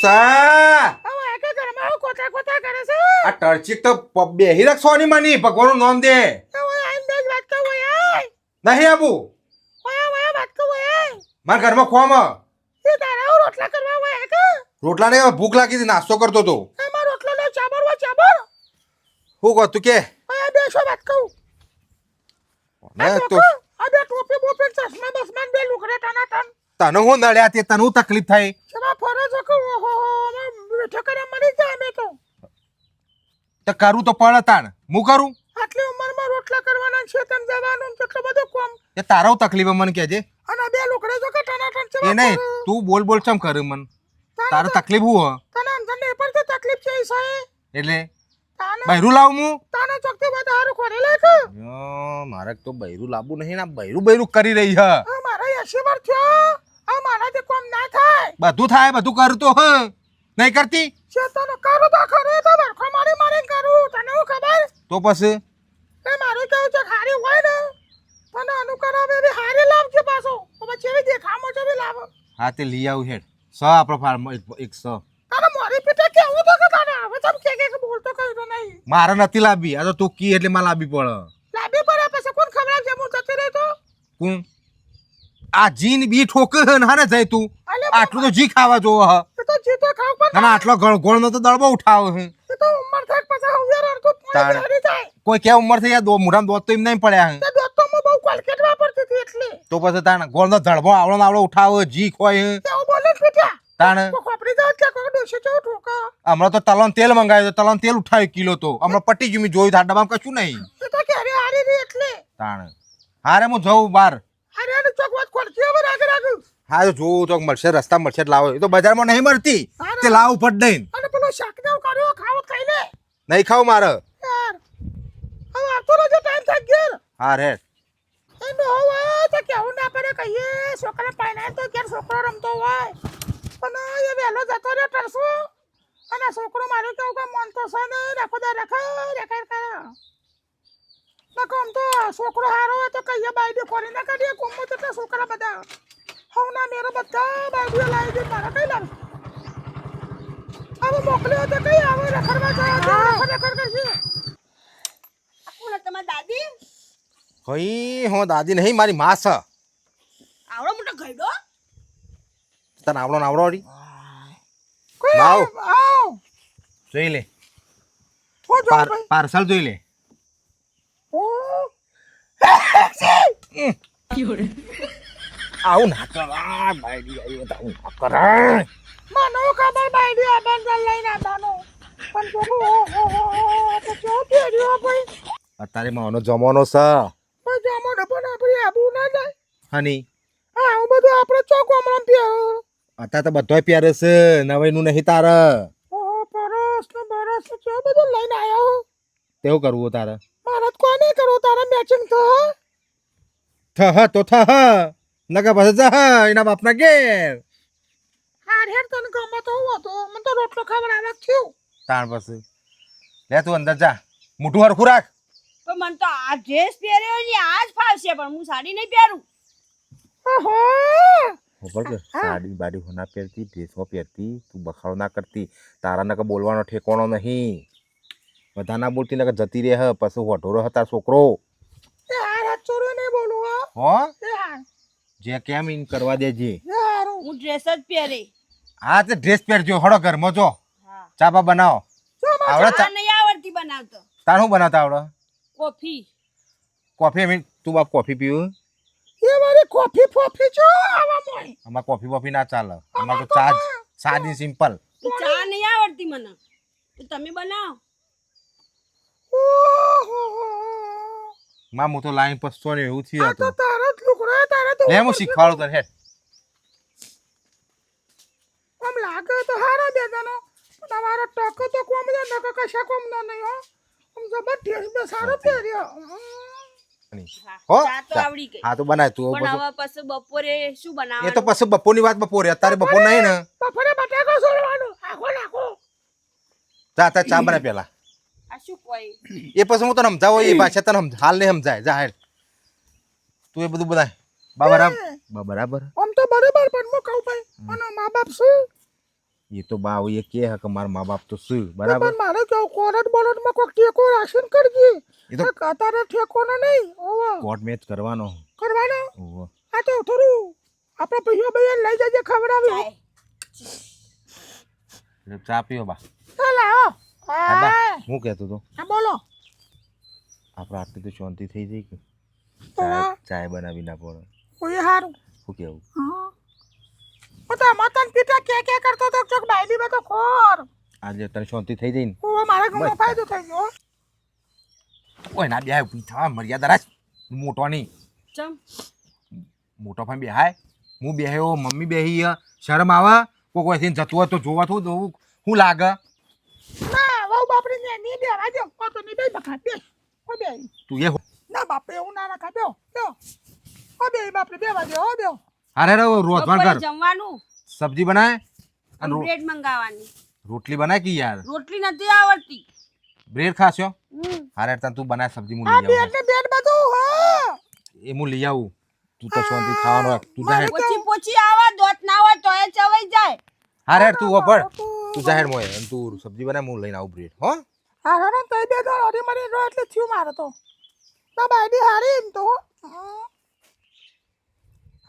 સા હવે આ કે ઘરમાં કોતા કોતા કરે છે આ ટરચીક તો બેહી રાખશોની માની ભગવાનનું નામ દે હવે આઈન બેજ વાત કહું ઓય નહીં આબુ ઓય વાત કહું ઓય મારા ઘરમાં ખોમ એ તારા રોટલા કરવા ઓય કે રોટલા ને ભૂખ લાગી હતી નાસ્તો કરતો તો એમાં રોટલો લે ચાબર હું કહું તું કે ઓય બેસો વાત કહું ને તો આ બે ટોપી બોપી ચશ્મા બસમાન બે લુકડે ટનાટન તને હું નડ્યા તે તને હું તકલીફ થાય ચલા ફરજ કે ઓહો બેઠો કરે મરી જાય મે તો કરું તો પડે તાણ હું કરું આટલી ઉંમરમાં રોટલા કરવાના છે તેમ જવાનું કેટલો બધો કોમ એ તારો તકલીફ મને કહેજે અને બે લુકડે જો કે ટનાટન છે એ નહીં તું બોલ ચમ કરે મન તારે તકલીફ હું તને અંદરને એ પણ તકલીફ છે સાહેબ એટલે તાને બૈરું લાવું હું તાને ચોકતી બધા હારું ખોરી લે કે મારે તો બૈરું લાવવું નહીં ના બૈરું કરી રહી હ આ મારા 80 વર્ષ થયો આ મારાથી કોમ ના થાય બધું થાય બધું કરતો હ નહીં કરતી ચેતન કરું તો ખરે તો વરખો મારી કરું તને હું ખબર તો પછી એ મારું કેવું છે હારી હોય ને તને અનુકરાવે બી હારી લાવજે પાછો તો પછી એવી દેખામો છે બી લાવો હા તે લઈ આવું હેડ આપણો ફાર્મ એક તારે મોરી પીટે કેવું તો કે તને હવે તમ કે બોલતો કઈ તો નહીં મારે નથી લાવવી આ તો તું કી એટલે મારે લાવવી પડે લાવી પડે પછી કોણ ખબર છે હું જતી રહી તો કોણ આ જીન બી ઠોક ના ને જાય તું આટલું તો જી ખાવા જોવો હ એ તો જીતો ખાવ પણ ના આટલો ગોળ નો તો દળબો ઉઠાવ હે એ તો ઉંમર થાય પછી હવે રડતો તાણે. પાણી જાય કોઈ કે ઉંમર થઈ દો મોઢામાં દોત તો એમ નહીં પડ્યા હે તે દોસ્તો માં બહુ કોલકેટ વાપરતી હતી એટલે તો પછી તાણ ગોળ નો ધડબો આવડો ઉઠાવ જી ખોય હે તેવું બોલે પીટ્યા તાણ કો ખોપરી જાવ કે કો ડોશી ચો ઠોકા હમણાં તો તલન તેલ મંગાવ્યું તલન તેલ ઉઠાવ્યું કિલો તો હમણાં પટી ગયું મેં જોયું તો આ ડબ્બામાં કશું નહીં એ તો ક્યારે હારી રહી એટલે તાણ હારે હું જઉં બાર હારે ને ચોક વાત ખોલતી હવે રાગ હા તો જોવું તો મળશે રસ્તા મળશે એટલે લાવો એ તો બજારમાં નહીં મળતી તે લાવું ફટ દઈને અને પેલો શાક ને કર્યો ખાવ ખાઈ લે નહીં ખાવ મારે યાર હવે આવતો રહેજો ટાઈમ થઈ ગયો હા રે એ નો હોય તો કેવું ના પડે કહીએ છોકરા પાણી તો ક્યારે છોકરો રમતો હોય પણ એ વહેલો જતો રહ્યો ટરસો અને છોકરો મારું કેવું કે મન તો છે ને રાખો દે રખાય કરે નકો આમ તો છોકરો હારો હોય તો કહીએ બાયડી ખોરી ના કાઢીએ કોમો તો છોકરા બધા હવના મેરો બધા બાયડીઓ લાવી દે મારા કઈ લાવ હવે મોકલ્યો તો કઈ આવે રખડવા જાય રખડ કરશે કોણ તમાર દાદી હઈ હો દાદી નહીં મારી માં છે આવડો મોટો ગઈડો તને આવડો રી કોઈ લાવ. આવ જોઈ લે હો જો ભાઈ પાર્સલ જોઈ લે ઓ આવું ના કર બાયડી આવી તો આવું ના કર મનો ખબર બાયડી આબન જલ લઈને આબાનો પણ જો તો જો પેર્યો ભાઈ અત્યારે માનો જમાનો છે પણ જામો ને પણ આપણે આબુ ના જાય હની હા હું બધું આપણે ચોક હમણાં પ્યો અત્યારે તો બધોય પ્યારે છે નવાઈનું નહીં તારે ઓહો પરસ ને બરસ ને જો બધું લઈને આવ્યો તેવું કરવું તારે મારા કોઈ નહીં કરો તારા મેચિંગ તો થહ નકા પછી જા એના બાપના ઘેર હાર હેર તને ગમે તો હું હતો મને તો રોટલો ખવડાવવા થયું તાણ પછી લે તું અંદર જા મોટું હરખું રાખ પણ મને તો આ ડ્રેસ પહેર્યો ને આ જ ફાવશે પણ હું સાડી નહીં પહેરું ઓહો ખબર કે સાડી બાડી હોના પહેરતી ડ્રેસમાં પહેરતી તું બખાડો ના કરતી તારા નકા બોલવાનો ઠેકોણો નહીં બધા ના બોલતી નકા જતી રહે હ પછી વઢોરો હતા છોકરો એ હાર હાથ ચોરો નહીં બોલું હો એ હાર જે કેમ ઇન કરવા દેજે એ હારું હું ડ્રેસ જ પહેરી હા તે ડ્રેસ પહેરજો હળો ઘરમાં જો હા ચા બા બનાવો આવડે આ નહીં આવડતી બનાવતો તાર શું બનાવતા આવડે કોફી કોફી એમ તું બાપ કોફી પીવું એ મારી કોફી ફોફી છો આવા મોય અમાર કોફી વોફી ના ચાલે અમાર તો ચા જ સાદી સિમ્પલ ચા નહીં આવડતી મને તો તમે બનાવો ઓહો માં હું તો લાઈન પસતો ને એવું થયું આ તો હતું તારા જ લુકડા તારા તો લે હું શીખવાડું તને હેડ આમ લાગે તો હારા બે જણો તમારો ટકો તો કોમ જ નકો કશા કોમ ન નહીં હો આમ જબરદસ્ત બે સારો પહેર્યો હો ચા તો આવડી ગઈ હા તો બનાય તું પણ પછી હવે પછી બપોરે શું એ તો બનાવવાનું પછી બપોરની વાત બપોરે અત્યારે બપોર નહીં ને બપોરે બટાકો સોળવાનું આખો નાખો જા તા ચા બનાય પેલા આ શું કોઈ એ પછી હું તને સમજાવો એ ભાષા તને હાલ નહીં સમજાય જા હેડ તું એ બધું બનાય બરાબર આમ તો બરાબર પણ હું કહું ભાઈ અને મા બાપ શું એ તો બા એ કે હે કે મારા મા બાપ તો શું બરાબર પણ મારે કેવું કોરટ બોરટમાં કોઈક ટેકો રાશન કરજે એ તો અત્યારે ઠેકોનો નહીં ઓવો કોર્ટ મેચ કરવાનો કરવાનો ઓહો. આ તો થોડું આપણે પૈસા ભાઈ લઈ જજે ખવડાવ્યો ચાય. એટલે ચા પીઓ બા ચાલ આવો હા બા હા હું કહેતો તો બોલો આપણે આટલી તો શાંતિ થઈ જાય કે હા. ચાય બનાવી ના પડે કોઈ હારું શું કેવું હા હું તો મતન પીટા કે કરતો તો ચોક બાયડીમાં તો ખોર આજે તને શાંતિ થઈ જાય ને ઓવો મારે ઘણો બસ. ફાયદો થઈ ગયો ઓય ના બે પીઠા મર્યાદા રાખ મોટો નહીં ચમ મોટો ભાઈ બેહાય હું બેહ્યો મમ્મી બેહી હે. શરમ આવે કોઈ કોઈ જતું હોય તો જોવા થોડું જોવું શું લાગે ના વહુ બાપરી ને ની બેવા દો કો તો ની બે બખા બે ઓ બે તું એ ના બાપરે એવું ના રાખા બેઓ બેઓ ઓ બે બાપરે બેવા દો ઓ બેઓ અરે રે રોજવાન બપોરે કર જમવાનું સબ્જી બનાય અને બ્રેડ મંગાવવાની રોટલી બનાય કે યાર રોટલી નથી આવડતી બ્રેડ ખાશો હમ. હારે તને તું બનાય સબ્જી હું આ લઈ આવું બેડ ને બેડ બધું હા એ હું લઈ આવું તું તો શાંતિ ખાવાનો રાખ. તું જાહેર પોચી પોચી આવા દોત ના હોય તોય ચવાઈ જાય હારે તું વપર તું જાહેર મોય અને તું સબ્જી બનાય હું લઈને આવું બ્રેડ હો હા હા તો બે દો અરે મને રો એટલે થયું મારે તો ના બાયડી હારી એમ તો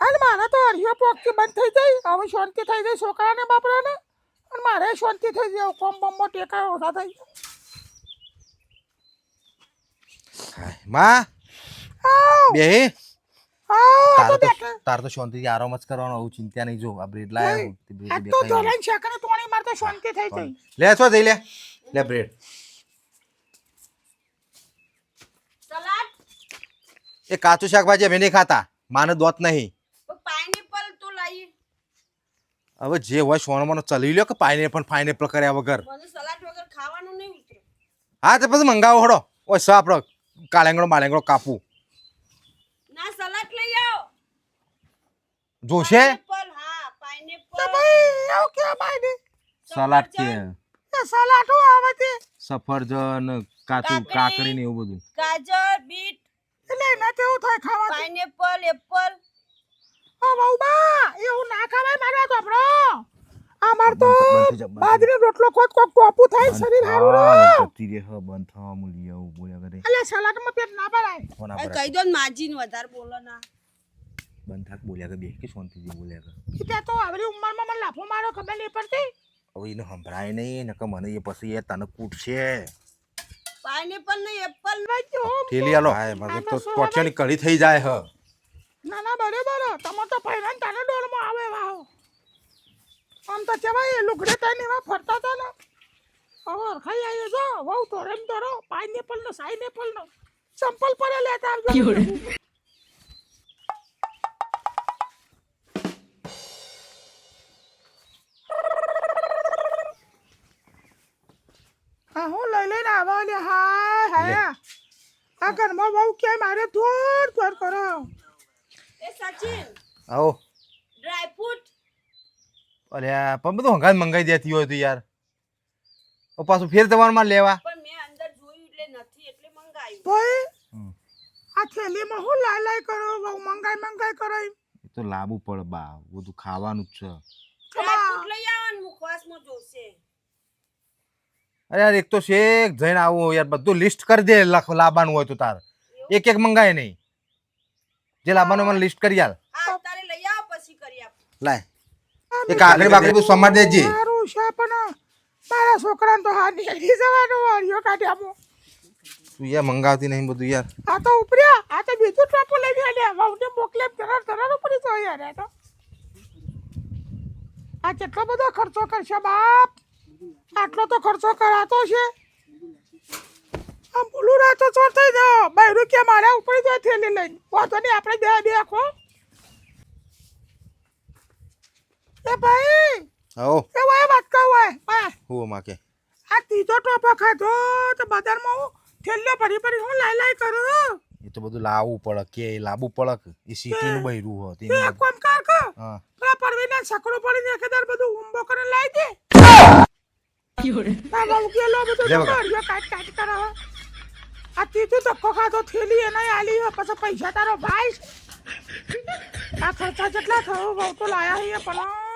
અને મારે તો હરિયો પોકથી બંધ થઈ જાય હવે શાંતિ થઈ જાય છોકરાને બાપરાને અને મારે શાંતિ થઈ જાય કોમ બમો ટેકા ઓછા થઈ હાય માં જાય બેહી આવ તાર તો તો બેઠા તાર તો શાંતિથી આરામ જ કરવાનો આવું ચિંતા નહીં જો આ બ્રેડ લાયા હું તે આ બ્રેડ તો બે ખાઈ ધોરણ શાકને તોણી માર તો શાંતિ થઈ જાય લઉં. લે છો જઈ લે બ્રેડ સલાડ એ કાચું શાકભાજી અમે નહીં ખાતા માને દોત નહીં પાઇનેપલ તો લાવી હવે જે હોય સોનામાં ચલી લ્યો કે પાઇનેપલ ફાઇનેપલ કર્યા વગર મને સલાડ વગર ખાવાનું નહીં ઉતરે હા તો પછી મંગાવો હડો ઓય સ આપણો કાલેંગડો માલેંગડો કાપું ના સલાડ લઈ આવો જોશે પાઇનેપલ હા તો પાઇનેપલ ભાઈ એવું કે બાયડી સલાડ કે એ સલાડો આવે તે સફરજન કાચું કાકડી. કાકડી ને એવું બધું ગાજર બીટ એટલે એના કેવું થાય ખાવા પાઇનેપલ એપલ ઓ બહુ બા એવું ના ખવાય મારા ચોપડો અમાર તો બંધ થઈ જા, બંધ થઈ જા. બાજરી રોટલો ખોટ કોક ટોપું થાય શરીર હારું રે જતી રે હ બંધ થવા મૂલી આવું બોલ્યા કરે એટલે સલાડમાં પેટ ના ભરાય ફોન કહી આપડે દો ને માજીને વધારે બોલો ના બંધ થાક બોલ્યા કરે બે કે શાંતિથી બોલ્યા કરે એટલે તો આવડી ઉંમરમાં મને લાફો મારો ખબર નહીં પડતી હવે એને સંભળાય નહીં નકર મને એ પછી એ તને કૂટશે પાઇનેપલ નહીં એપલ વાંચ્યો થેલી આલો હા મારે તો ટોટિયાની કઢી થઈ જાય હ ના ના બરાબર તમે તો પહેલા તારે ડોળમાં આવે વાહો આમ તો કેવાય લુગડે તઈને એવા ફરતા હતા ને હવે ખાઈ આવી જો વહુ તો રેમ તો રો પાઇનેપલ નો સાઇનેપલ નો ચંપલ પર લેતા આવજો હા હું લઈ લઈને આવા લે હાય હાય આ ઘરમાં બહુ કે મારે થોડ થોડ કરો એ સચિન આવો ડ્રાયફ્રૂટ અલ્યા પણ બધું હંગાત મંગાઈ દેતી હોય તો યાર ઓ પાછું ફેર તમારમાં લેવા પણ મેં અંદર જોયું એટલે નથી એટલે મંગાવ્યું ભાઈ હમ. આ થેલીમાં હું લાય લાય કરો બહુ મંગાઈ કરો એમ. એ તો લાવવું પડે બા બધું ખાવાનું જ છે ડ્રાયફ્રૂટ લઈ આવવાનું મુખવાસમાં જોશે અરે યાર એક તો શેક જઈને આવું યાર બધું લિસ્ટ કરી દે લાવવાનું હોય તો તાર એક એક મંગાય નહીં જે લાવવાનું મને લિસ્ટ કરી આલ હા તારે લઈ આવો પછી કરી આપ લાય એ કાકડી બાકડી બધું સમાર દેજે સારું છે પણ મારા છોકરાને તો હા નીકળી જવાનું વાળીઓ કાઢ્યામાં તું યાર મંગાવતી નહીં બધું યાર આ તો ઉપર્યા આ તો બીજું ટ્રાપો લઈ ગયા વહુને મોકલે તરત ઉપરી તો યાર આ તો આ કેટલો બધો ખર્ચો કરશે બાપ આટલો તો ખર્ચો કરાતો છે આમ બોલું રાતો ચોર થઈ જાઓ બૈરું કે મારે ઉપરી તો થેલી લઈને વાંધો નહીં આપણે બે આખો એ ભાઈ આવો એ વાય વાત કહું હોય હું માં કે આ ત્રીજો ટોપો ખાધો તો બજારમાં હું થેલીઓ ભરી હું લાઈ કરું એ તો બધું લાવવું પડે કે લાવવું પડે કે એ સિટીનું બૈરું હો એ કોમ કર કે હા પેલા પરવીને સકડો પડીને એકેદાર બધું ઊંબો કરીને લાવી દે આ બહુ ગેલો બધું લે બકા. કર્યો કાટ કરો આ ત્રીજો ધક્કો ખાધો થેલી એને આલી હે, પછી પૈસા તારો ભાઈ આ ખર્ચા જેટલા થયો બહુ તો લાયા હે પણ